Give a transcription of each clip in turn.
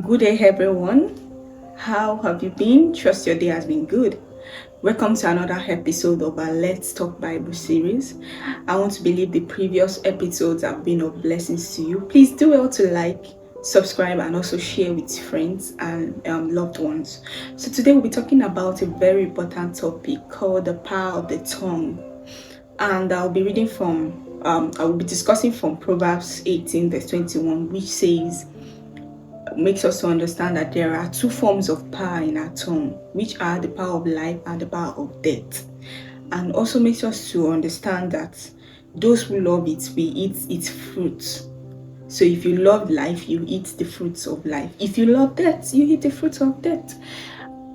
Good day, everyone. How have you been? Trust your day has been good. Welcome to another episode of our Let's Talk Bible series. I want to believe the previous episodes have been of blessings to you. Please do well to like, subscribe, and also share with friends and loved ones. So today we'll be talking about a very important topic called the power of the tongue, and I will be discussing from Proverbs 18 verse 21, which makes us to understand that there are two forms of power in our tongue, which are the power of life and the power of death. And also makes us to understand that those who love it, we eat its fruits. So if you love life, you eat the fruits of life. If you love death, you eat the fruits of death.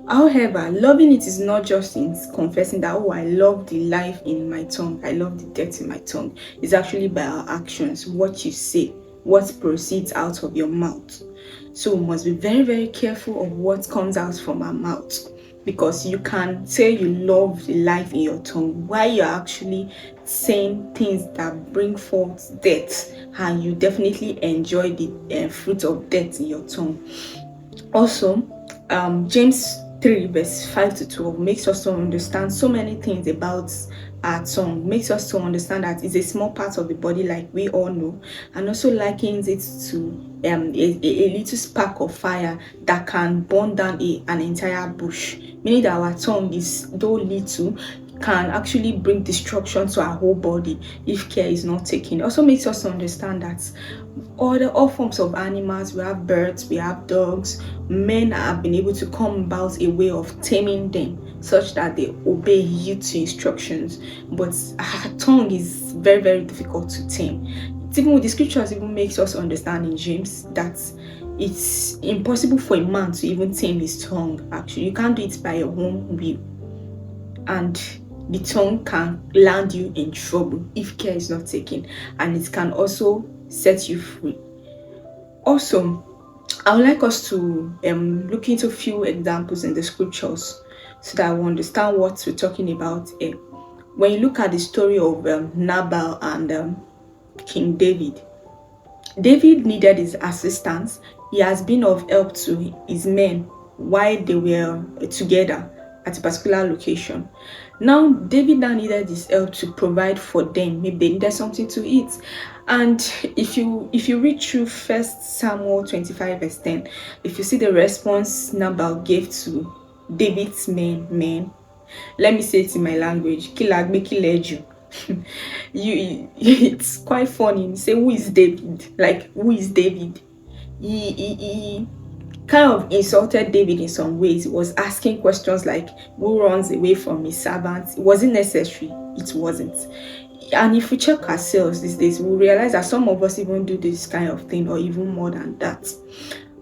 However, loving it is not just in confessing that, oh, I love the life in my tongue, I love the death in my tongue. It's actually by our actions, what you say, what proceeds out of your mouth. So we must be very, very careful of what comes out from our mouth, because you can say you love the life in your tongue while you're actually saying things that bring forth death, and you definitely enjoy the fruit of death in your tongue. Also, James 3 verse 5 to 12 makes us to understand so many things about our tongue, makes us to understand that it's a small part of the body, like we all know, and also likens it to a little spark of fire that can burn down an entire bush, meaning that our tongue is, though little, can actually bring destruction to our whole body if care is not taken. It also makes us understand that all forms of animals, we have birds, we have dogs, men have been able to come about a way of taming them such that they obey you to instructions. But our tongue is very, very difficult to tame. It's even with the scriptures even makes us understand in James that it's impossible for a man to even tame his tongue. Actually, you can't do it by your own will, and the tongue can land you in trouble if care is not taken, and it can also set you free. Also, I would like us to look into a few examples in the scriptures so that we understand what we're talking about here. When you look at the story of Nabal and King David, David needed his assistance. He has been of help to his men while they were together at a particular location. Now, David now needed his help to provide for them. Maybe they needed something to eat. And if you read through 1 Samuel 25 verse 10, if you see the response Nabal gave to David's men, let me say it in my language, kileju. It's quite funny. You say, who is David? Like, who is David? He kind of insulted David in some ways. He was asking questions like, who runs away from his servants? It wasn't necessary. It wasn't. And if we check ourselves these days, we'll realize that some of us even do this kind of thing, or even more than that.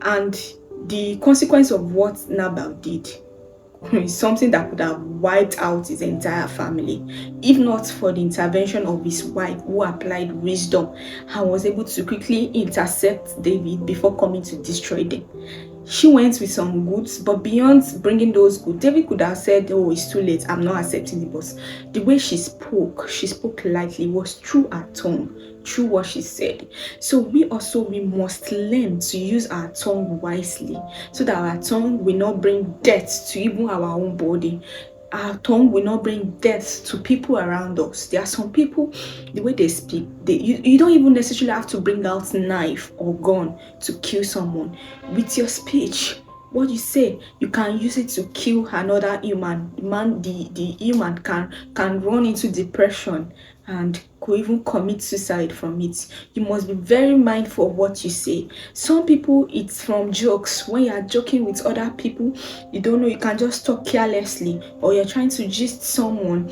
And the consequence of what Nabal did is something that could have wiped out his entire family, if not for the intervention of his wife, who applied wisdom and was able to quickly intercept David before coming to destroy them. She went with some goods, but beyond bringing those goods, David could have said, oh, it's too late, I'm not accepting it. But the way she spoke lightly, was through her tongue, through what she said. So we must learn to use our tongue wisely, so that our tongue will not bring death to even our own body. Our tongue will not bring death to people around us. There are some people, the way they speak, you don't even necessarily have to bring out knife or gun to kill someone. With your speech, what you say, you can use it to kill another human. The human can run into depression and could even commit suicide from it. You must be very mindful of what you say. Some people, it's from jokes. When you are joking with other people, you don't know, you can just talk carelessly, or you're trying to gist someone,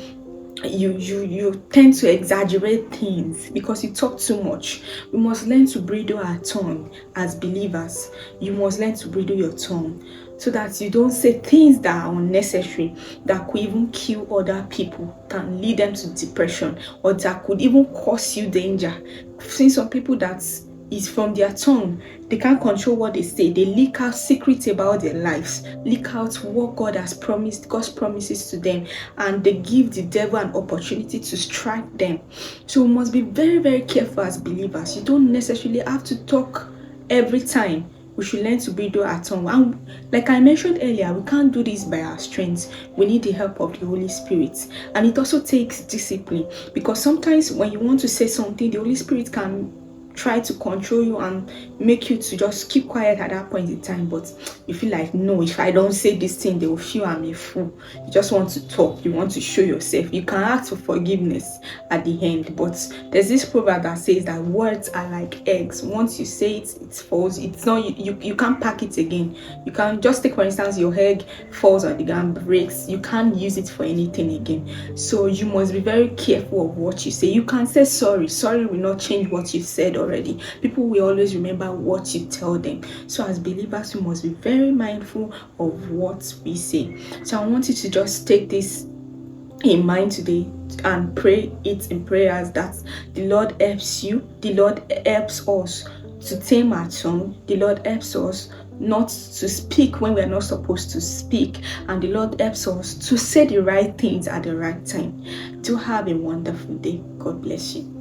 you tend to exaggerate things because you talk too much. We must learn to bridle our tongue as believers. You must learn to bridle your tongue so that you don't say things that are unnecessary, that could even kill other people, can lead them to depression, or that could even cause you danger. I've seen some people that is from their tongue. They can't control what they say. They leak out secrets about their lives, leak out what God has promised, God's promises to them, and they give the devil an opportunity to strike them. So we must be very, very careful as believers. You don't necessarily have to talk every time. We should learn to breathe at home. And like I mentioned earlier, we can't do this by our strength. We need the help of the Holy Spirit. And it also takes discipline, because sometimes when you want to say something, the Holy Spirit can try to control you and make you to just keep quiet at that point in time. But you feel like, no, if I don't say this thing, they will feel I'm a fool. You just want to talk, you want to show yourself. You can ask for forgiveness at the end. But there's this proverb that says that words are like eggs. Once you say it, it falls. It's not, you can't pack it again. You can just take, for instance, your egg falls on the ground, breaks. You can't use it for anything again. So you must be very careful of what you say. You can say sorry. Sorry will not change what you said already. People will always remember what you tell them. So as believers, we must be very mindful of what we say. So I want you to just take this in mind today and pray it in prayers that the Lord helps you, the Lord helps us to tame our tongue, the Lord helps us not to speak when we are not supposed to speak, and the Lord helps us to say the right things at the right time. Do have a wonderful day. God bless you.